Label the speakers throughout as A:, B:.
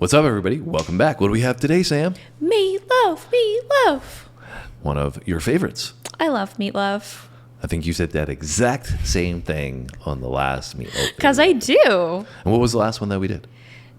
A: What's up, everybody? Welcome back. What do we have today, Sam?
B: Meatloaf, meatloaf.
A: One of your favorites.
B: I love meatloaf.
A: I think you said that exact same thing on the last Meatloaf.
B: Because I do.
A: And what was the last one that we did?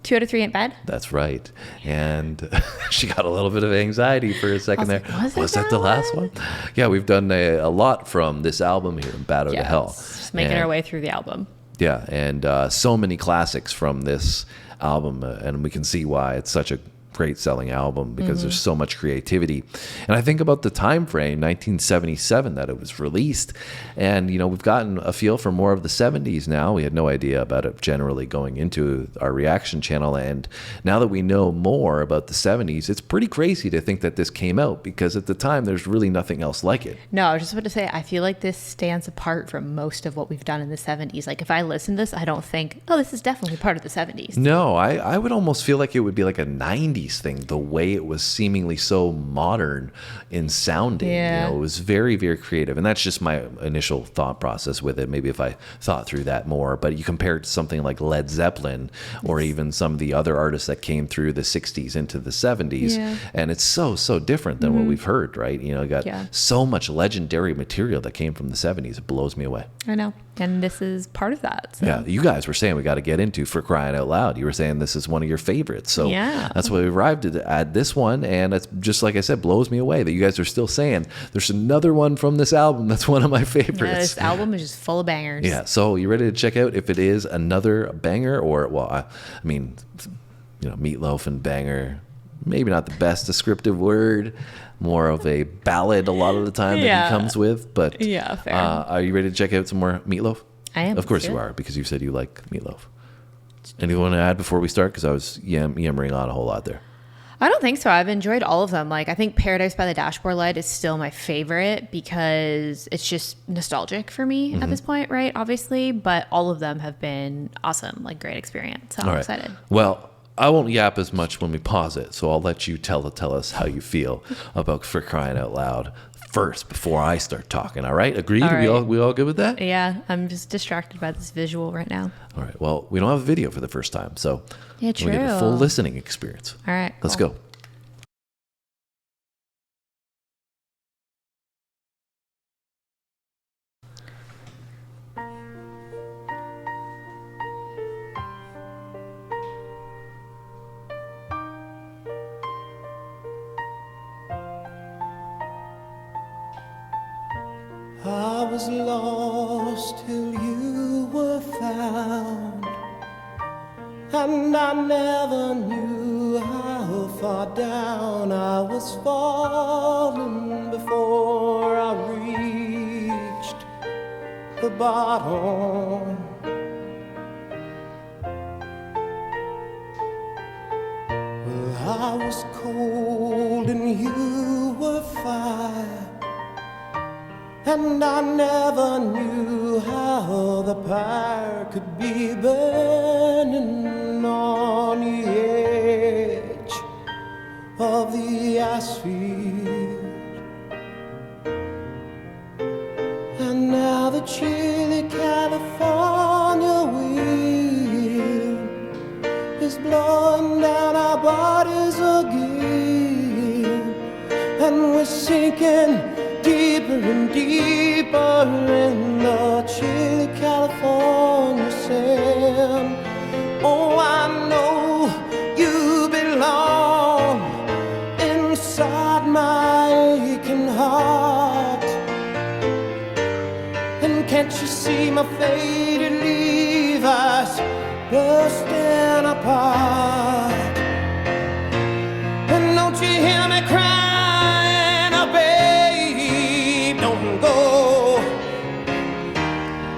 B: 2 out of 3 ain't bad.
A: That's right. And she got a little bit of anxiety for a second there.
B: Like,
A: was that the last one? Yeah, we've done a lot from this album here, Bad Out of Hell.
B: Just making our way through the album.
A: Yeah, and so many classics from this album, and we can see why it's such a great selling album because there's so much creativity. And I think about the time frame, 1977, that it was released, and we've gotten a feel for more of the 70s now. We had no idea about it generally going into our reaction channel, and now that we know more about the 70s, it's pretty crazy to think that this came out, because at the time there's really nothing else like it.
B: No, I was just about to say, I feel like this stands apart from most of what we've done in the 70s. Like, if I listen to this, I don't think, oh, this is definitely part of the 70s.
A: No, I would almost feel like it would be like a 90s thing, the way it was seemingly so modern in sounding.
B: Yeah.
A: It was very, very creative, and that's just my initial thought process with it. Maybe if I thought through that more, but you compare it to something like Led Zeppelin or even some of the other artists that came through the 60s into the 70s, and it's so different than what we've heard, right? You got so much legendary material that came from the 70s. It blows me away.
B: I know, and this is part of that. So.
A: Yeah, you guys were saying we got to get into For Crying Out Loud. You were saying this is one of your favorites, so that's why we arrived at add this one, and it's just like I said, blows me away that you guys are still saying there's another one from this album that's one of my favorites.
B: Yeah, this album is just full of bangers.
A: Yeah, so you ready to check out if it is another banger, or I mean, Meatloaf and banger, maybe not the best descriptive word, more of a ballad a lot of the time that he comes with, but
B: fair.
A: Are you ready to check out some more Meatloaf?
B: I am.
A: Of course you are, because you said you like Meatloaf. Anything you want to add before we start? Because I was yammering on a whole lot there.
B: I don't think so. I've enjoyed all of them. Like, I think Paradise by the Dashboard Light is still my favorite because it's just nostalgic for me at this point, right? Obviously, but all of them have been awesome, like great experience. So I'm excited.
A: Well, I won't yap as much when we pause it, so I'll let you tell us how you feel about For Crying Out Loud first before I start talking. All right? Agreed?
B: All right.
A: We all good with that?
B: Yeah, I'm just distracted by this visual right now.
A: All right. Well, we don't have a video for the first time, so
B: yeah, true.
A: we get a full listening experience.
B: All right.
A: Let's go.
C: I was lost till you were found, and I never knew how far down I was falling before I reached the bottom. Well, I was cold and you were fire, and I never knew how the fire could be burning on the edge of the ice field. And now the chilly California wind is blowing down our bodies again, and we're sinking deeper and deeper in the chilly California sand. Oh, I know you belong inside my aching heart. And can't you see my faded Levi's bursting apart? And don't you hear me crying, oh babe, don't go.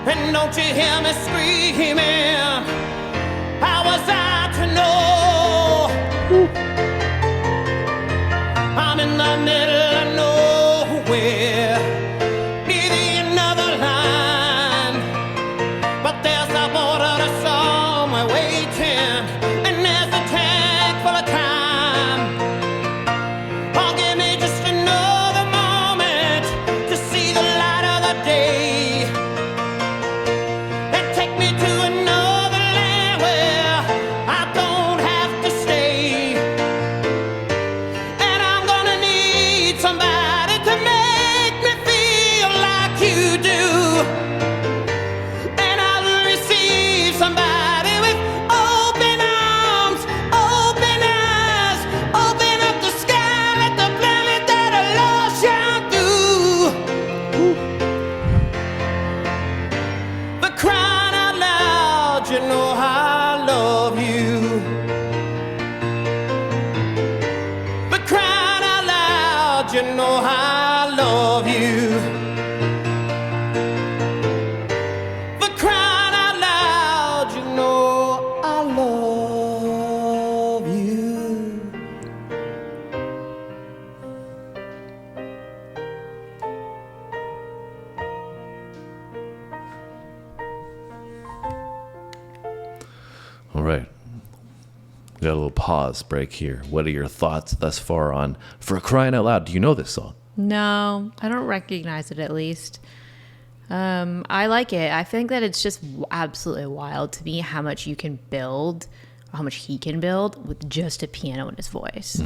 C: And don't you hear me screaming, how was I to know? I'm in the middle of nowhere, near the end of the line, but there's a border to somewhere waiting, and there's a tank full of time. Oh, give me just another moment to see the light of the day, and take me to another
A: We got a little pause break here. What are your thoughts thus far on For Crying Out Loud? Do you know this song?
B: No, I don't recognize it at least. I like it. I think that it's just absolutely wild to me how much you can build, how much he can build with just a piano in his voice.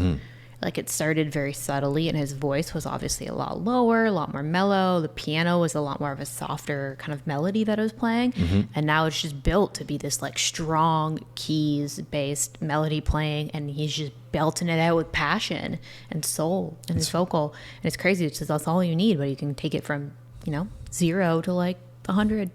B: Like it started very subtly and his voice was obviously a lot lower, a lot more mellow. The piano was a lot more of a softer kind of melody that I was playing. And now it's just built to be this like strong keys based melody playing, and he's just belting it out with passion and soul in his vocal. And it's crazy. It's just, that's all you need, but you can take it from, 0 to like 100.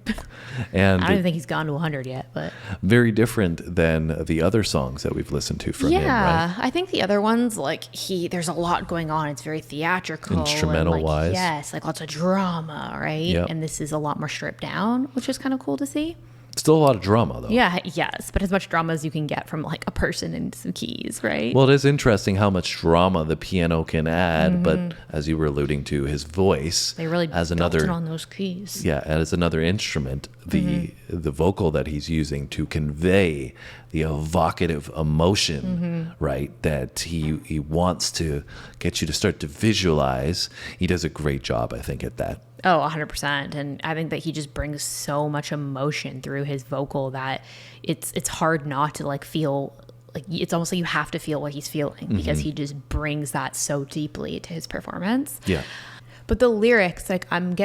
A: And
B: I don't even think he's gone to 100 yet, but
A: very different than the other songs that we've listened to from him, right?
B: I think the other ones, like there's a lot going on. It's very theatrical,
A: instrumental
B: and, like,
A: wise.
B: yes, like lots of drama, right?
A: Yep.
B: And this is a lot more stripped down, which is kind of cool to see.
A: Still a lot of drama, though.
B: Yeah, yes, but as much drama as you can get from like a person and some keys, right?
A: Well, it is interesting how much drama the piano can add, but as you were alluding to, his voice
B: they really
A: as
B: built
A: another
B: it on those keys.
A: Yeah, as another instrument, the vocal that he's using to convey the evocative emotion, right? That he wants to get you to start to visualize. He does a great job, I think, at that.
B: Oh, 100%. And I think that he just brings so much emotion through his vocal that it's hard not to like feel like it's almost like you have to feel what he's feeling because he just brings that so deeply to his performance.
A: Yeah.
B: But the lyrics, like I'm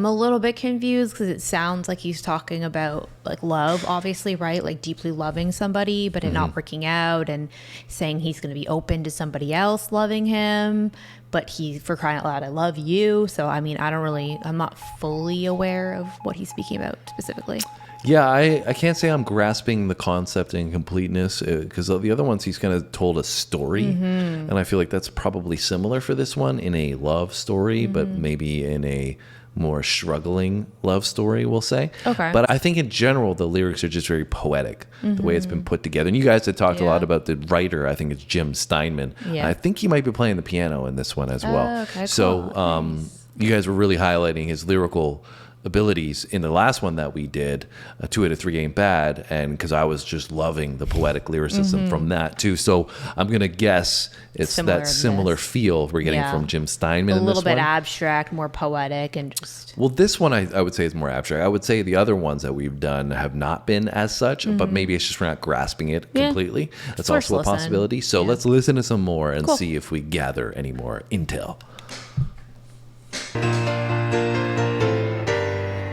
B: a little bit confused because it sounds like he's talking about like love, obviously, right? Like deeply loving somebody, but it not working out, and saying he's going to be open to somebody else loving him. But for crying out loud, I love you. So, I mean, I'm not fully aware of what he's speaking about specifically.
A: Yeah, I can't say I'm grasping the concept in completeness because the other ones he's kind of told a story. And I feel like that's probably similar for this one in a love story, but maybe in a more struggling love story, we'll say.
B: Okay.
A: But I think in general, the lyrics are just very poetic, the way it's been put together. And you guys had talked a lot about the writer. I think it's Jim Steinman.
B: Yeah.
A: I think he might be playing the piano in this one as well.
B: Okay,
A: so
B: cool. Nice.
A: you guys were really highlighting his lyrical abilities in the last one that we did, 2 out of 3 Ain't Bad, and because I was just loving the poetic lyricism from that too. So I'm gonna guess it's
B: Similar
A: that
B: to
A: similar
B: this.
A: feel we're getting from Jim Steinman
B: A
A: in
B: little
A: this
B: bit
A: one.
B: abstract, more poetic, and just
A: Well, this one I would say is more abstract. I would say the other ones that we've done have not been as such, but maybe it's just we're not grasping it completely. That's
B: First
A: also a
B: listen.
A: possibility. So let's listen to some more and
B: Cool.
A: see if we gather any more intel.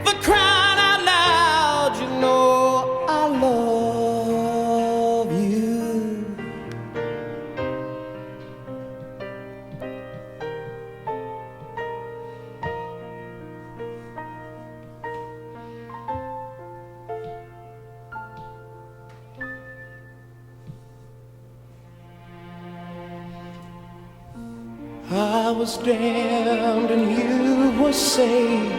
C: For crying out loud, you know I love you. I was damned and you were saved,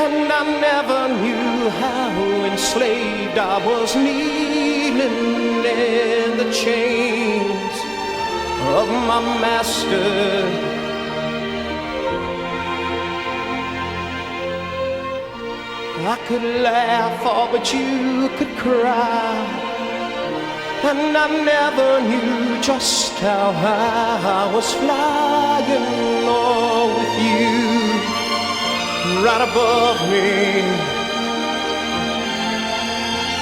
C: and I never knew how enslaved I was, kneeling in the chains of my master. I could laugh, oh, but you could cry. And I never knew just how high I was flying, oh, with you right above me.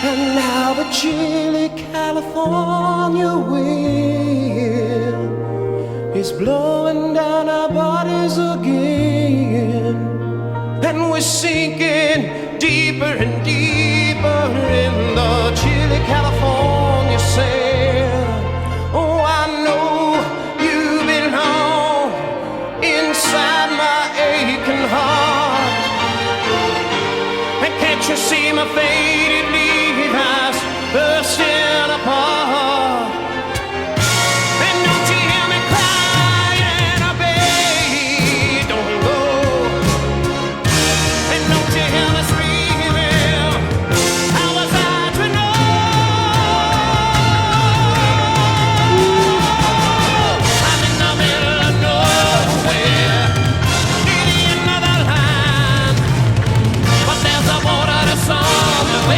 C: And now the chilly California wind is blowing down our bodies again, and we're sinking deeper and deeper in the chilly California sand. Oh, I know you belong inside my aching heart. And can't you see my faded Levi's bursting apart? And don't you hear me crying, oh, baby, don't go. And don't you hear me screaming, how was I to know? I'm in the middle of nowhere, needing another line, but there's a border to somewhere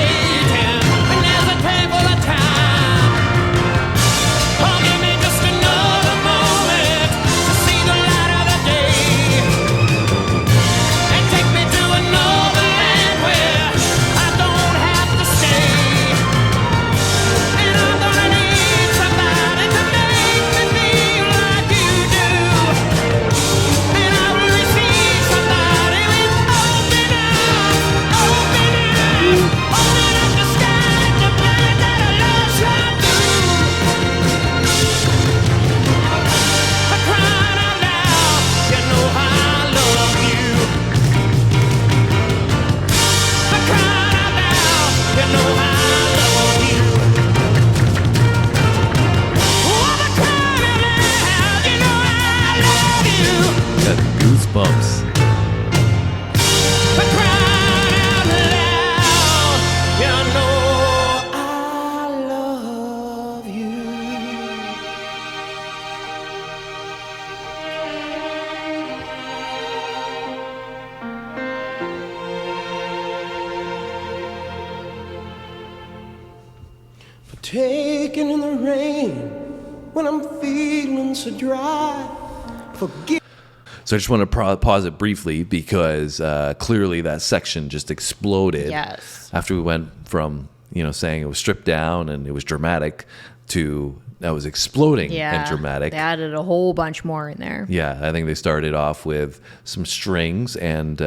C: for taking in the rain when I'm feeling so dry. Forgive.
A: So I just want to pause it briefly because clearly that section just exploded.
B: Yes.
A: After we went from, saying it was stripped down and it was dramatic to that was exploding and dramatic.
B: They added a whole bunch more in there.
A: Yeah, I think they started off with some strings and,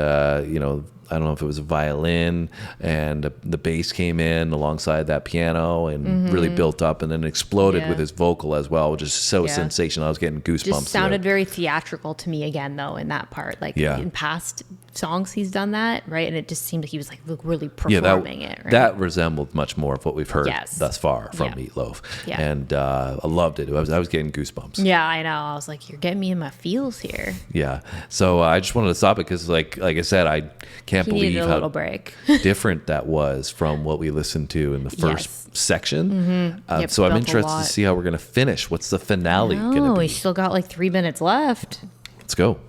A: I don't know if it was a violin and the bass came in alongside that piano and really built up and then exploded with his vocal as well, which is so sensational. I was getting goosebumps.
B: Just sounded very theatrical to me again, though, in that part. Like in past songs, he's done that, right? And it just seemed like he was like really performing it. Right?
A: That resembled much more of what we've heard thus far from Meatloaf.
B: Yeah.
A: And I loved it. I was getting goosebumps.
B: Yeah, I know. I was like, you're getting me in my feels here.
A: Yeah. So I just wanted to stop it because, like I said, I can't believe
B: a
A: how
B: little break.
A: different that was from what we listened to in the first section.
B: Yep,
A: so I'm
B: built a
A: interested
B: lot.
A: to see how we're going to finish. What's the finale going to
B: Oh,
A: be?
B: we still got like 3 minutes left.
A: Let's go.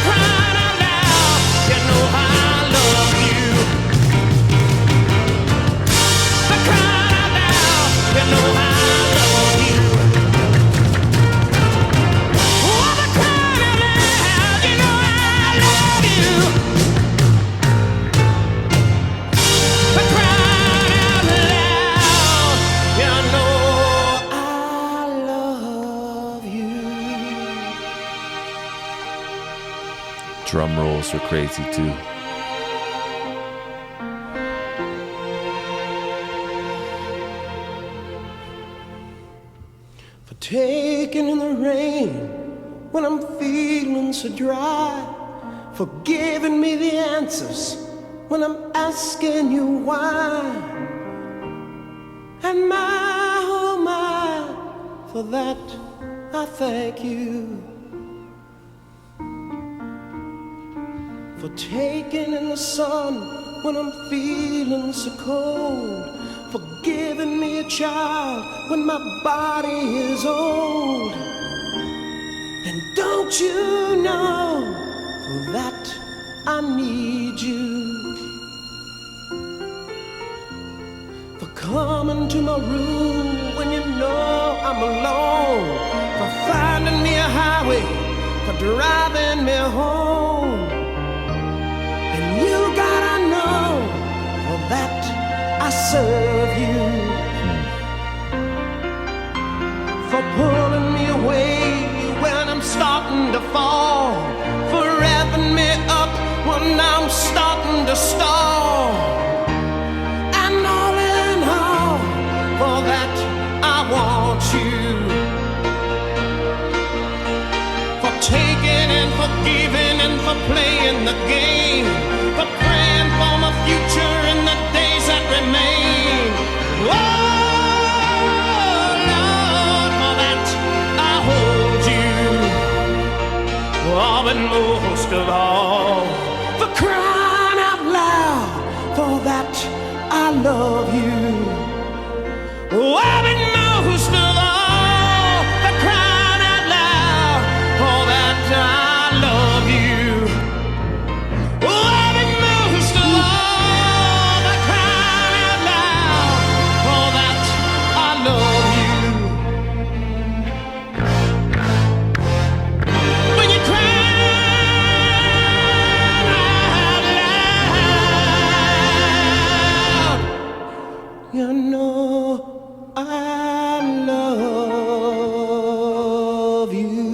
C: Crying out loud, you know how I love you. Crying out loud, you know how I love you. Oh, crying out loud, you know I love you. Crying out loud, you know I love you.
A: Drum rolls were crazy too.
C: For taking in the rain when I'm feeling so dry, for giving me the answers when I'm asking you why. And my, oh my, for that I thank you. For taking in the sun when I'm feeling so cold, for giving me a child when my body is old. And don't you know, for that I need you. For coming to my room when you know I'm alone, for finding me a highway, for driving me home. And you gotta know, for that I serve you. For pulling me away when I'm starting to fall, for revving me up when I'm starting to stall. And all in all, for that I want you. For taking and for giving and for playing the game, for praying for my future in the days that remain. Oh, Lord, for that I hold you. Oh, but most of all, for crying out loud, for that I love you. Oh, but most of all, for crying out loud, for that I love you. Oh, but most of all, for crying out loud, for that I love you. When you cry out loud, you know I love you.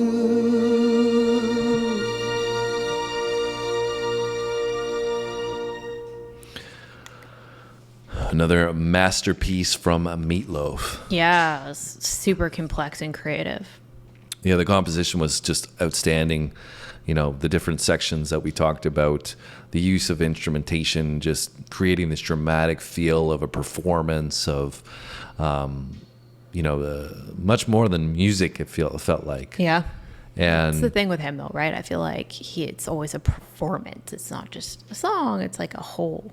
A: Another masterpiece from Meatloaf.
B: Yeah, it was super complex and creative.
A: Yeah, the composition was just outstanding. The different sections that we talked about, the use of instrumentation, just creating this dramatic feel of a performance of, much more than music. It felt like.
B: Yeah. That's
A: And
B: the thing with him, though, right? I feel like it's always a performance. It's not just a song. It's like a whole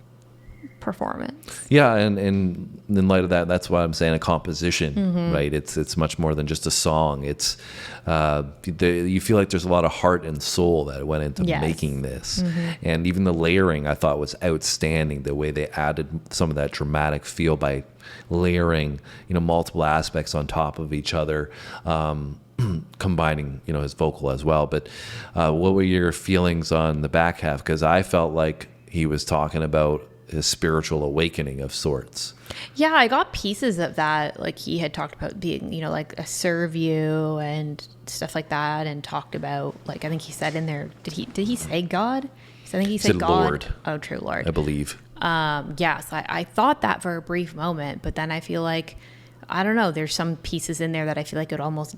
B: performance.
A: Yeah, and in light of that, that's why I'm saying a composition, right? It's much more than just a song. It's you feel like there's a lot of heart and soul that went into making this, and even the layering I thought was outstanding. The way they added some of that dramatic feel by layering, multiple aspects on top of each other. Combining, his vocal as well. But what were your feelings on the back half? Because I felt like he was talking about his spiritual awakening of sorts.
B: Yeah, I got pieces of that. Like he had talked about being, like a serve you and stuff like that, and talked about, like, I think he said in there, did he say God? I think he said God.
A: Lord.
B: Oh, true Lord.
A: I believe.
B: Yes, I thought that for a brief moment, but then I feel like, I don't know, there's some pieces in there that I feel like it almost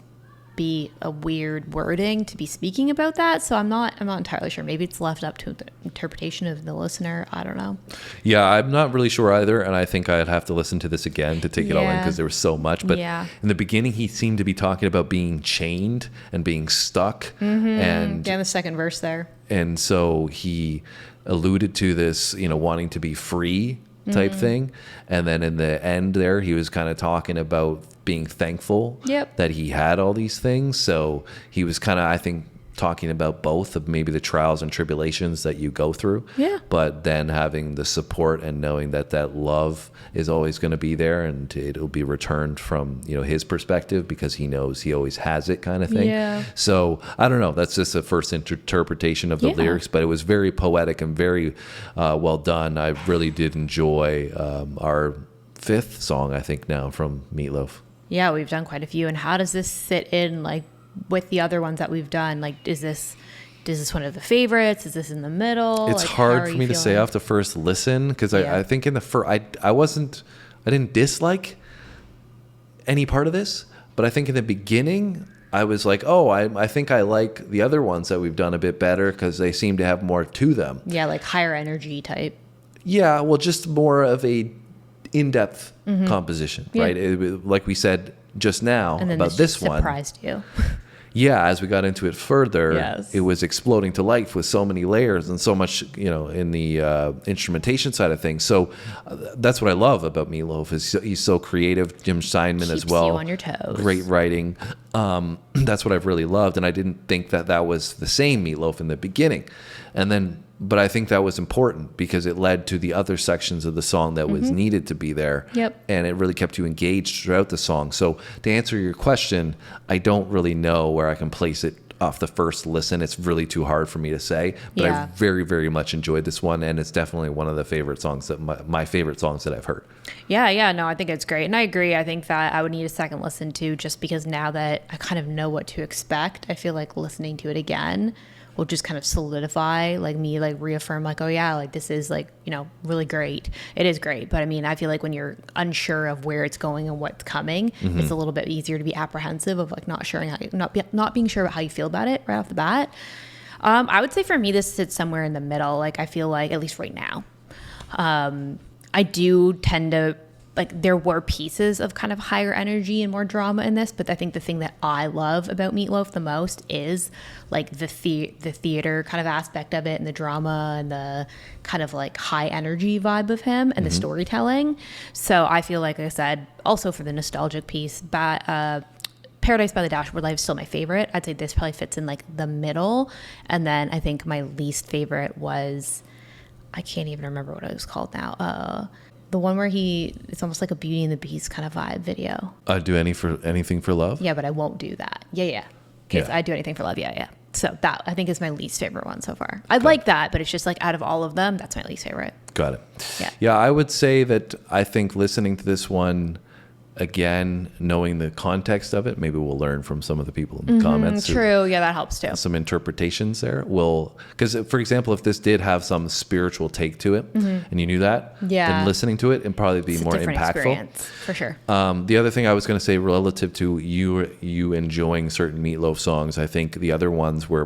B: be a weird wording to be speaking about that. So I'm not entirely sure. Maybe it's left up to the interpretation of the listener. I don't know.
A: Yeah, I'm not really sure either. And I think I'd have to listen to this again to take it all in, because there was so much. But in the beginning, he seemed to be talking about being chained and being stuck. And
B: the second verse there.
A: And so he alluded to this, wanting to be free type thing. And then in the end there, he was kind of talking about being thankful that he had all these things. So he was kind of, I think, talking about both of maybe the trials and tribulations that you go through, but then having the support and knowing that love is always going to be there, and it'll be returned from his perspective, because he knows he always has it, kind of thing. So I don't know, that's just a first interpretation of the lyrics, but it was very poetic and very well done. I really did enjoy our fifth song, I think, now from Meatloaf.
B: Yeah, we've done quite a few. And how does this sit in, like, with the other ones that we've done? Like, is this one of the favorites? Is this in the middle?
A: It's
B: like,
A: hard for me to say off the first listen, because I think in the first, I didn't dislike any part of this, but I think in the beginning I was like, oh, I think I like the other ones that we've done a bit better, because they seem to have more to them. Yeah,
B: like higher energy type.
A: Yeah, well, just more of a in-depth composition, right? Like we said just now about this one.
B: Surprised you.
A: Yeah, as we got into it further, it was exploding to life with so many layers and so much, in the instrumentation side of things. So that's what I love about Meatloaf, is he's so creative. Jim Steinman as well.
B: Keeps you on your toes.
A: Great writing. That's what I've really loved, and I didn't think that was the same Meatloaf in the beginning, but I think that was important, because it led to the other sections of the song that was needed to be there. And it really kept you engaged throughout the song. So to answer your question, I don't really know where I can place it off the first listen. It's really too hard for me to say, but I very, very much enjoyed this one. And it's definitely one of the favorite songs that my favorite songs that I've heard.
B: Yeah. No, I think it's great. And I agree. I think that I would need a second listen too, just because now that I kind of know what to expect, I feel like listening to it again will just kind of solidify, like, me, like, reaffirm, like, oh yeah, like, this is, like, really great. It is great. But I mean, I feel like when you're unsure of where it's going and what's coming, it's a little bit easier to be apprehensive of, like, not being sure about how you feel about it right off the bat. I would say for me, this sits somewhere in the middle. Like, I feel like, at least right now, I do tend to, like, there were pieces of kind of higher energy and more drama in this, but I think the thing that I love about Meatloaf the most is, like, the theater kind of aspect of it, and the drama, and the kind of, like, high energy vibe of him, and the storytelling. So I feel like I said, also for the nostalgic piece, Paradise by the Dashboard Light is still my favorite. I'd say this probably fits in, like, the middle. And then I think my least favorite was, I can't even remember what it was called now. The one where it's almost like a Beauty and the Beast kind of vibe video.
A: Do anything for love?
B: Yeah, but I won't do that. Yeah. Okay, so I do anything for love. Yeah. So that, I think, is my least favorite one so far. I like that, but it's just, like, out of all of them, that's my least favorite.
A: Got it. Yeah, I would say that I think listening to this one again, knowing the context of it, maybe we'll learn from some of the people in the comments.
B: True. Yeah, that helps too.
A: Some interpretations there because, for example, if this did have some spiritual take to it, and you knew that, then listening to it, it'd probably be more impactful.
B: Experience, for sure.
A: The other thing I was going to say relative to you enjoying certain Meatloaf songs, I think the other ones were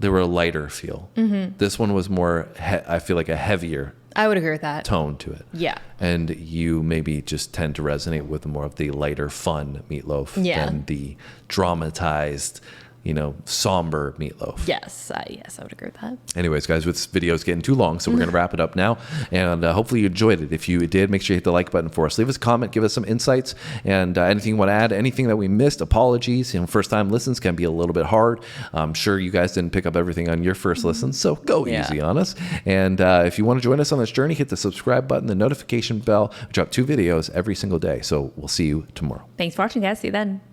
A: they were a lighter feel. This one was more, I feel like, a heavier,
B: I would agree with that,
A: tone to it.
B: Yeah.
A: And you maybe just tend to resonate with more of the lighter, fun Meatloaf than the dramatized, somber Meatloaf.
B: Yes, yes, I would agree with that.
A: Anyways, guys, this video is getting too long, so we're going to wrap it up now. And hopefully you enjoyed it. If you did, make sure you hit the like button for us. Leave us a comment, give us some insights, and anything you want to add, anything that we missed, apologies. First-time listens can be a little bit hard. I'm sure you guys didn't pick up everything on your first listen, so go easy on us. And if you want to join us on this journey, hit the subscribe button, the notification bell. We drop 2 videos every single day, so we'll see you tomorrow.
B: Thanks for watching, guys. See you then.